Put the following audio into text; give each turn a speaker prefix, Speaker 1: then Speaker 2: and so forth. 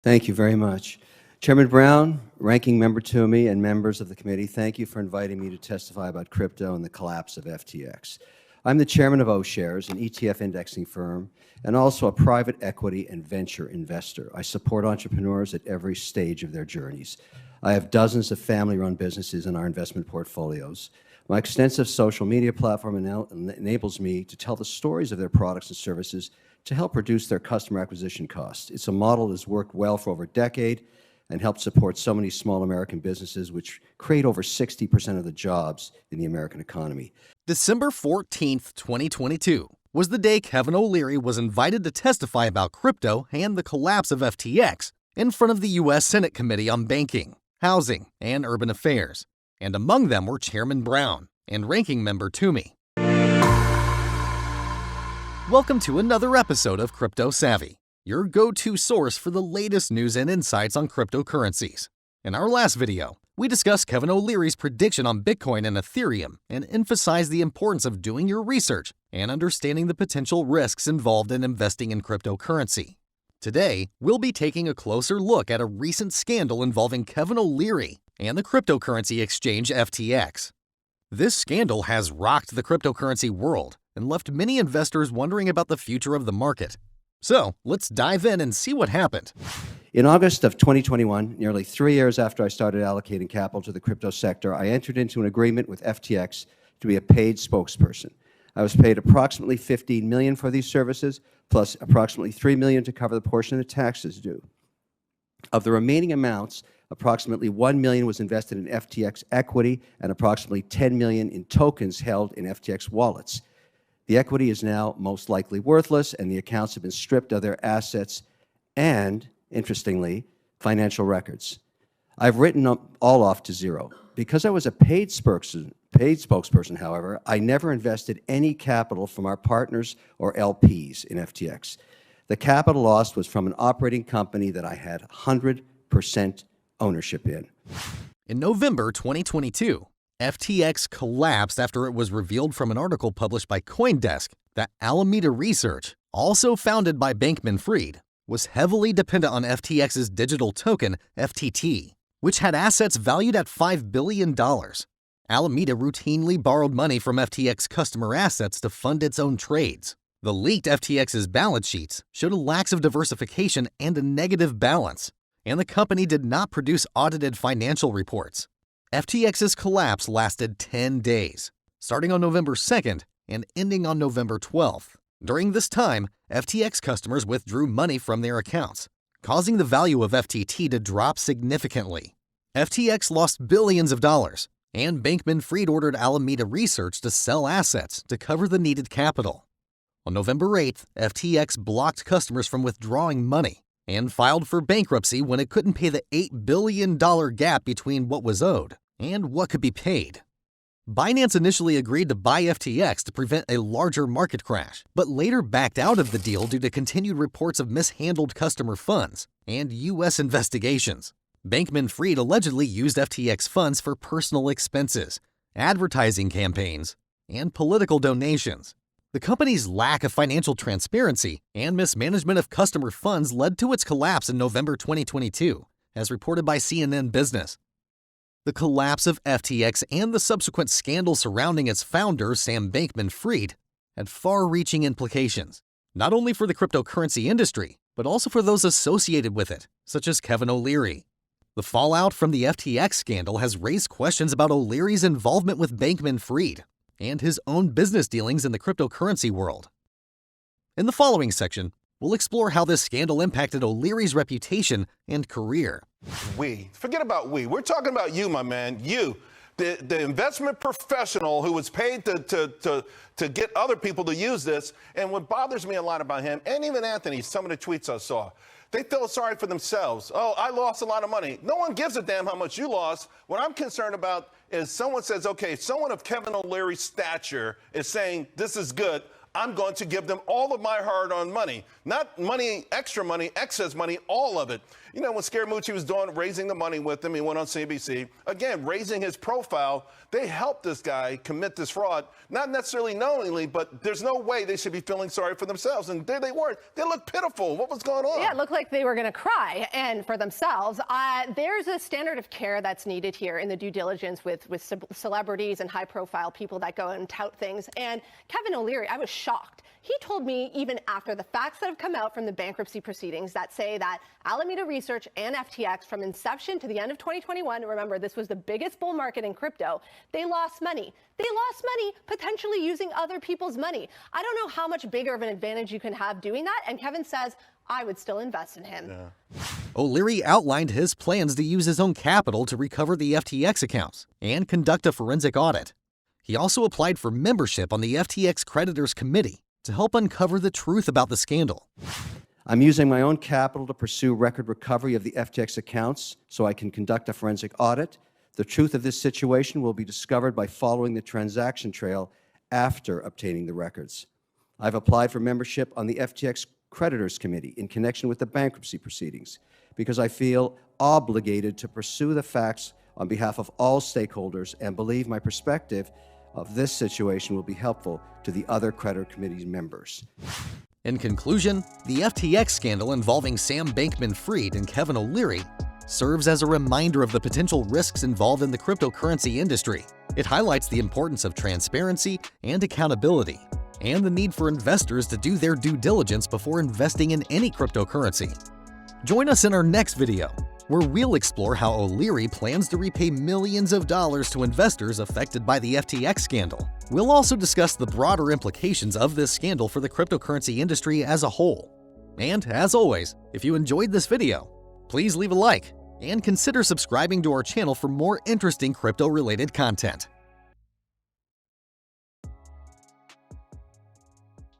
Speaker 1: Thank you very much. Chairman Brown, Ranking Member Toomey, and members of the committee, thank you for inviting me to testify about crypto and the collapse of FTX. I'm the chairman of O-Shares, an ETF indexing firm, and also a private equity and venture investor. I support entrepreneurs at every stage of their journeys. I have dozens of family-run businesses in our investment portfolios. My extensive social media platform enables me to tell the stories of their products and services to help reduce their customer acquisition costs. It's a model that has worked well for over a decade and helped support so many small American businesses, which create over 60% of the jobs in the American economy.
Speaker 2: December 14th, 2022 was the day Kevin O'Leary was invited to testify about crypto and the collapse of FTX in front of the U.S. Senate Committee on Banking, Housing, and Urban Affairs, and among them were Chairman Brown and Ranking Member Toomey. Welcome to another episode of Crypto Savvy, your go-to source for the latest news and insights on cryptocurrencies. In our last video, we discussed Kevin O'Leary's prediction on Bitcoin and Ethereum and emphasized the importance of doing your research and understanding the potential risks involved in investing in cryptocurrency. Today, we'll be taking a closer look at a recent scandal involving Kevin O'Leary and the cryptocurrency exchange FTX. This scandal has rocked the cryptocurrency world and left many investors wondering about the future of the market. So, let's dive in and see what happened.
Speaker 1: In August of 2021, nearly 3 years after I started allocating capital to the crypto sector, I entered into an agreement with FTX to be a paid spokesperson. I was paid approximately $15 million for these services, plus approximately $3 million to cover the portion of the taxes due. Of the remaining amounts, approximately $1 million was invested in FTX equity and approximately $10 million in tokens held in FTX wallets. The equity is now most likely worthless, and the accounts have been stripped of their assets and, interestingly, financial records. I've written all off to zero. Because I was a paid spokesperson, however, I never invested any capital from our partners or LPs in FTX. The capital lost was from an operating company that I had 100% ownership in.
Speaker 2: In November 2022, FTX collapsed after it was revealed from an article published by CoinDesk that Alameda Research, also founded by Bankman-Fried, was heavily dependent on FTX's digital token, FTT, which had assets valued at $5 billion. Alameda routinely borrowed money from FTX customer assets to fund its own trades. The leaked FTX's balance sheets showed a lack of diversification and a negative balance, and the company did not produce audited financial reports. FTX's collapse lasted 10 days, starting on November 2nd and ending on November 12th. During this time, FTX customers withdrew money from their accounts, causing the value of FTT to drop significantly. FTX lost billions of dollars, and Bankman-Fried ordered Alameda Research to sell assets to cover the needed capital. On November 8th, FTX blocked customers from withdrawing money and filed for bankruptcy when it couldn't pay the $8 billion gap between what was owed and what could be paid. Binance initially agreed to buy FTX to prevent a larger market crash, but later backed out of the deal due to continued reports of mishandled customer funds and U.S. investigations. Bankman-Fried allegedly used FTX funds for personal expenses, advertising campaigns, and political donations. The company's lack of financial transparency and mismanagement of customer funds led to its collapse in November 2022, as reported by CNN Business. The collapse of FTX and the subsequent scandal surrounding its founder, Sam Bankman-Fried, had far-reaching implications, not only for the cryptocurrency industry, but also for those associated with it, such as Kevin O'Leary. The fallout from the FTX scandal has raised questions about O'Leary's involvement with Bankman-Fried and his own business dealings in the cryptocurrency world. In the following section, we'll explore how this scandal impacted O'Leary's reputation and career.
Speaker 3: Forget about we. We're talking about you, my man. You, the investment professional who was paid to get other people to use this. And what bothers me a lot about him, and even Anthony, some of the tweets I saw, they feel sorry for themselves. Oh, I lost a lot of money. No one gives a damn how much you lost. What I'm concerned about is someone says, okay, someone of Kevin O'Leary's stature is saying this is good. I'm going to give them all of my hard-earned money. Not money, extra money, excess money, all of it. You know, when Scaramucci was raising the money with him, he went on CNBC, again, raising his profile, they helped this guy commit this fraud, not necessarily knowingly, but there's no way they should be feeling sorry for themselves. And there they weren't. They looked pitiful. What was going on?
Speaker 4: Yeah, it looked like they were going to cry, and for themselves. There's a standard of care that's needed here in the due diligence with celebrities and high-profile people that go and tout things. And Kevin O'Leary, I was shocked. He told me, even after the facts that have come out from the bankruptcy proceedings that say that Alameda Research and FTX, from inception to the end of 2021, remember, this was the biggest bull market in crypto, they lost money. They lost money potentially using other people's money. I don't know how much bigger of an advantage you can have doing that. And Kevin says, I would still invest in him.
Speaker 3: Yeah.
Speaker 2: O'Leary outlined his plans to use his own capital to recover the FTX accounts and conduct a forensic audit. He also applied for membership on the FTX Creditors Committee to help uncover the truth about the scandal.
Speaker 1: I'm using my own capital to pursue record recovery of the FTX accounts so I can conduct a forensic audit. The truth of this situation will be discovered by following the transaction trail after obtaining the records. I've applied for membership on the FTX Creditors Committee in connection with the bankruptcy proceedings because I feel obligated to pursue the facts on behalf of all stakeholders and believe my perspective of this situation will be helpful to the other creditor committee members.
Speaker 2: In conclusion, the FTX scandal involving Sam Bankman-Fried and Kevin O'Leary serves as a reminder of the potential risks involved in the cryptocurrency industry. It highlights the importance of transparency and accountability, and the need for investors to do their due diligence before investing in any cryptocurrency. Join us in our next video, where we'll explore how O'Leary plans to repay millions of dollars to investors affected by the FTX scandal. We'll also discuss the broader implications of this scandal for the cryptocurrency industry as a whole. And as always, if you enjoyed this video, please leave a like and consider subscribing to our channel for more interesting crypto-related content.